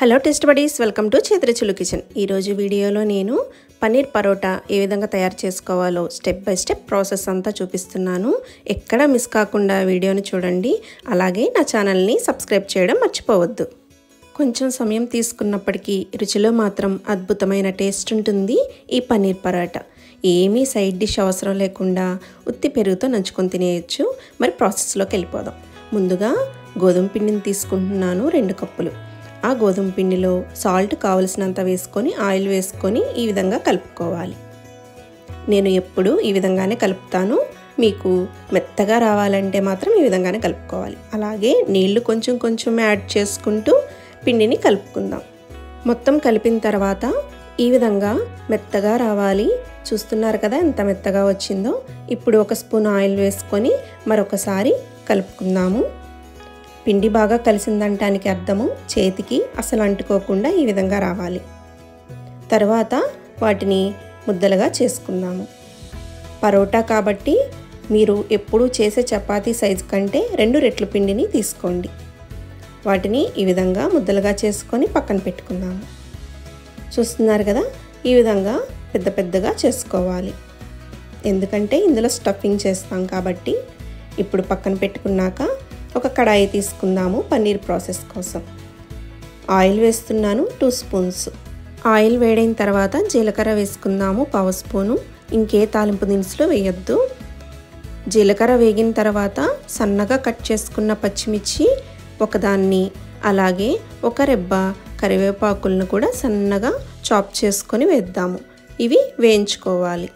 Hello taste buddies, welcome to చేతిరుచులు kitchen. ఈరోజు వీడియోలో నేను పన్నీర్ పరోటా ఏ విధంగా తయారు చేసుకోవాలో స్టెప్ బై స్టెప్ ప్రాసెస్ అంతా చూపిస్తున్నాను. ఎక్కడ మిస్ కాకుండా వీడియోని చూడండి. అలాగే నా ఛానల్ని సబ్స్క్రైబ్ చేయడం మర్చిపోవద్దు. కొంచెం సమయం తీసుకున్నప్పటికీ రుచిలో మాత్రం అద్భుతమైన టేస్ట్ ఉంటుంది ఈ పన్నీర్ పరోటా. ఏమీ సైడ్ డిష్ అవసరం లేకుండా ఉత్తి పెరుగుతో నంచుకొని తినేయచ్చు. మరి ప్రాసెస్లోకి వెళ్ళిపోదాం. ముందుగా గోధుమ పిండిని తీసుకుంటున్నాను 2 కప్పులు. ఆ గోధుమ పిండిలో సాల్ట్ కావలసినంత వేసుకొని ఆయిల్ వేసుకొని ఈ విధంగా కలుపుకోవాలి. నేను ఎప్పుడు ఈ విధంగానే కలుపుతాను. మీకు మెత్తగా రావాలంటే మాత్రం ఈ విధంగానే కలుపుకోవాలి. అలాగే నీళ్లు కొంచెం కొంచెం యాడ్ చేసుకుంటూ పిండిని కలుపుకుందాం. మొత్తం కలిపిన తర్వాత ఈ విధంగా మెత్తగా రావాలి. చూస్తున్నారు కదా ఎంత మెత్తగా వచ్చిందో. ఇప్పుడు 1 స్పూన్ ఆయిల్ వేసుకొని మరొకసారి కలుపుకుందాము. పిండి బాగా కలిసిందంటానికి అర్థము చేతికి అసలు అంటుకోకుండా ఈ విధంగా రావాలి. తర్వాత వాటిని ముద్దలుగా చేసుకుందాము. పరోటా కాబట్టి మీరు ఎప్పుడూ చేసే చపాతీ సైజు కంటే 2 రెట్లు పిండిని తీసుకోండి. వాటిని ఈ విధంగా ముద్దలుగా చేసుకొని పక్కన పెట్టుకుందాము. చూస్తున్నారు కదా, ఈ విధంగా పెద్ద పెద్దగా చేసుకోవాలి. ఎందుకంటే ఇందులో స్టఫింగ్ చేస్తాం కాబట్టి. ఇప్పుడు పక్కన పెట్టుకున్నాక ఒక కడాయి తీసుకుందాము పన్నీర్ ప్రాసెస్ కోసం. ఆయిల్ వేస్తున్నాను 2 స్పూన్స్. ఆయిల్ వేడైన తర్వాత జీలకర్ర వేసుకుందాము 1/2 స్పూను. ఇంకే తాలింపు దినుసులు వేయొద్దు. జీలకర్ర వేగిన తర్వాత సన్నగా కట్ చేసుకున్న పచ్చిమిర్చి ఒకదాన్ని, అలాగే 1 రెబ్బ కరివేపాకులను కూడా సన్నగా చాప్ చేసుకొని వేద్దాము. ఇవి వేయించుకోవాలి.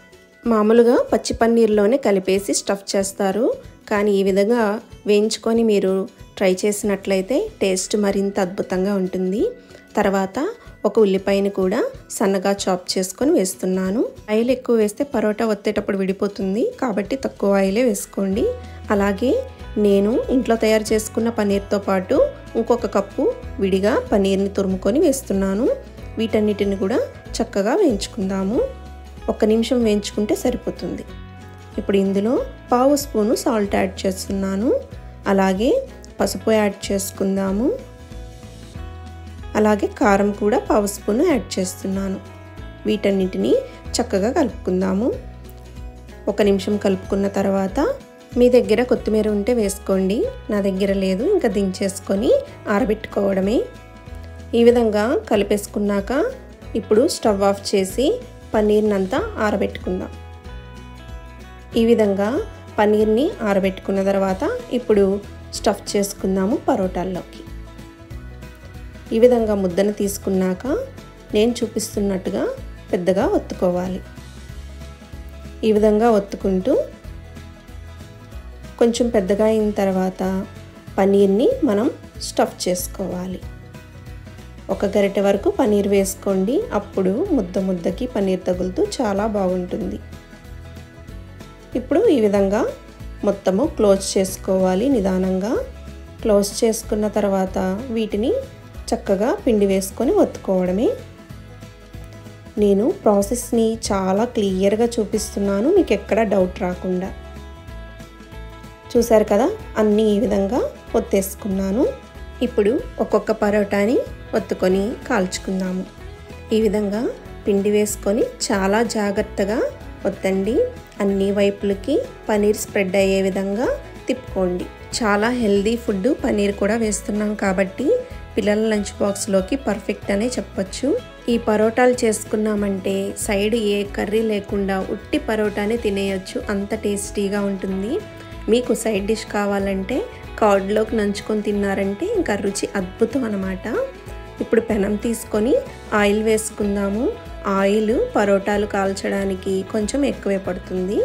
మామూలుగా పచ్చి పన్నీర్లోనే కలిపేసి స్టఫ్ చేస్తారు. కానీ ఈ విధంగా వేయించుకొని మీరు ట్రై చేసినట్లయితే టేస్ట్ మరింత అద్భుతంగా ఉంటుంది. తర్వాత 1 ఉల్లిపాయని కూడా సన్నగా చాప్ చేసుకొని వేస్తున్నాను. ఆయిల్ ఎక్కువ వేస్తే పరోటా ఒత్తేటప్పుడు విడిపోతుంది కాబట్టి తక్కువ ఆయిలే వేసుకోండి. అలాగే నేను ఇంట్లో తయారు చేసుకున్న పన్నీర్తో పాటు ఇంకొక కప్పు విడిగా పన్నీర్ని తురుముకొని వేస్తున్నాను. వీటన్నిటిని కూడా చక్కగా వేయించుకుందాము. 1 నిమిషం వేయించుకుంటే సరిపోతుంది. ఇప్పుడు ఇందులో 1/2 స్పూను సాల్ట్ యాడ్ చేస్తున్నాను. అలాగే పసుపు యాడ్ చేసుకుందాము. అలాగే కారం కూడా 1/2 స్పూను యాడ్ చేస్తున్నాను. వీటన్నిటిని చక్కగా కలుపుకుందాము. 1 నిమిషం కలుపుకున్న తర్వాత మీ దగ్గర కొత్తిమీర ఉంటే వేసుకోండి. నా దగ్గర లేదు. ఇంకా దించేసుకొని ఆరబెట్టుకోవడమే. ఈ విధంగా కలిపేసుకున్నాక ఇప్పుడు స్టవ్ ఆఫ్ చేసి పన్నీర్నంతా ఆరబెట్టుకుందాం. ఈ విధంగా పన్నీర్ని ఆరబెట్టుకున్న తర్వాత ఇప్పుడు స్టఫ్ చేసుకుందాము పరోటాల్లోకి. ఈ విధంగా ముద్దను తీసుకున్నాక నేను చూపిస్తున్నట్టుగా పెద్దగా ఒత్తుకోవాలి. ఈ విధంగా ఒత్తుకుంటూ కొంచెం పెద్దగా అయిన తర్వాత పన్నీర్ని మనం స్టఫ్ చేసుకోవాలి. 1 గరిటె వరకు పన్నీర్ వేసుకోండి. అప్పుడు ముద్దకి పన్నీర్ తగులుతూ చాలా బాగుంటుంది. ఇప్పుడు ఈ విధంగా మొత్తము క్లోజ్ చేసుకోవాలి. నిదానంగా క్లోజ్ చేసుకున్న తర్వాత వీటిని చక్కగా పిండి వేసుకొని ఒత్తుకోవడమే. నేను ప్రాసెస్ని చాలా క్లియర్గా చూపిస్తున్నాను, మీకు ఎక్కడ డౌట్ రాకుండా. చూసారు కదా, అన్నీ ఈ విధంగా ఒత్తేసుకున్నాను. ఇప్పుడు ఒక్కొక్క పరోటాని ఒత్తుకొని కాల్చుకుందాము. ఈ విధంగా పిండి వేసుకొని చాలా జాగ్రత్తగా ఒత్తండి. అన్ని వైపులకి పన్నీర్ స్ప్రెడ్ అయ్యే విధంగా తిప్పుకోండి. చాలా హెల్దీ ఫుడ్ పన్నీర్ కూడా వేస్తున్నాం కాబట్టి పిల్లల లంచ్ బాక్స్లోకి పర్ఫెక్ట్ అనే చెప్పొచ్చు. ఈ పరోటాలు చేసుకున్నామంటే సైడ్ ఏ కర్రీ లేకుండా ఉట్టి పరోటానే తినేయచ్చు. అంత టేస్టీగా ఉంటుంది. మీకు సైడ్ డిష్ కావాలంటే కర్డ్లోకి నంచుకొని తిన్నారంటే ఇంకా రుచి అద్భుతం అన్నమాట. ఇప్పుడు పెనం తీసుకొని ఆయిల్ వేసుకుందాము. ఆయిల్ పరోటాలు కాల్చడానికి కొంచెం ఎక్కువే పడుతుంది.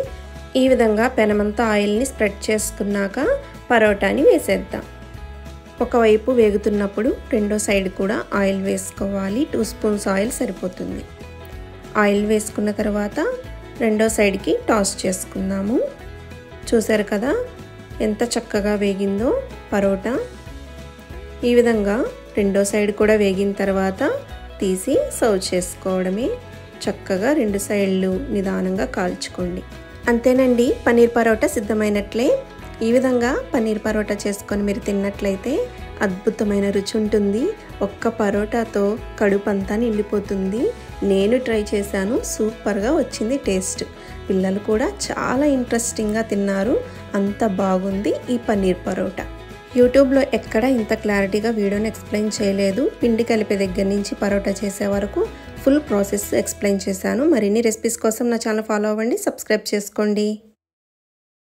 ఈ విధంగా పెనమంతా ఆయిల్ని స్ప్రెడ్ చేసుకున్నాక పరోటాని వేసేద్దాం. ఒకవైపు వేగుతున్నప్పుడు రెండో సైడ్ కూడా ఆయిల్ వేసుకోవాలి. 2 స్పూన్స్ ఆయిల్ సరిపోతుంది. ఆయిల్ వేసుకున్న తర్వాత రెండో సైడ్కి టాస్ చేసుకుందాము. చూసారు కదా ఎంత చక్కగా వేగిందో పరోటా. ఈ విధంగా రెండో సైడ్ కూడా వేగిన తర్వాత తీసి సర్వ్ చేసుకోవడమే. చక్కగా 2 సైడ్లు నిదానంగా కాల్చుకోండి. అంతేనండి, పన్నీర్ పరోటా సిద్ధమైనట్లే. ఈ విధంగా పన్నీర్ పరోటా చేసుకొని మీరు తిన్నట్లయితే అద్భుతమైన రుచి ఉంటుంది. ఒక్క పరోటాతో కడుపంతా నిండిపోతుంది. నేను ట్రై చేశాను, సూపర్గా వచ్చింది టేస్ట్. పిల్లలు కూడా చాలా ఇంట్రెస్టింగ్గా తిన్నారు. అంత బాగుంది ఈ పన్నీర్ పరోటా. యూట్యూబ్లో ఎక్కడ ఇంత క్లారిటీగా వీడియోని ఎక్స్ప్లెయిన్ చేయలేదు. పిండి కలిపే దగ్గర నుంచి పరోటా చేసే వరకు ఫుల్ ప్రాసెస్ ఎక్స్ప్లెయిన్ చేశాను. మరిన్ని రెసిపీస్ కోసం నా ఛానల్ ఫాలో అవ్వండి, సబ్స్క్రైబ్ చేసుకోండి.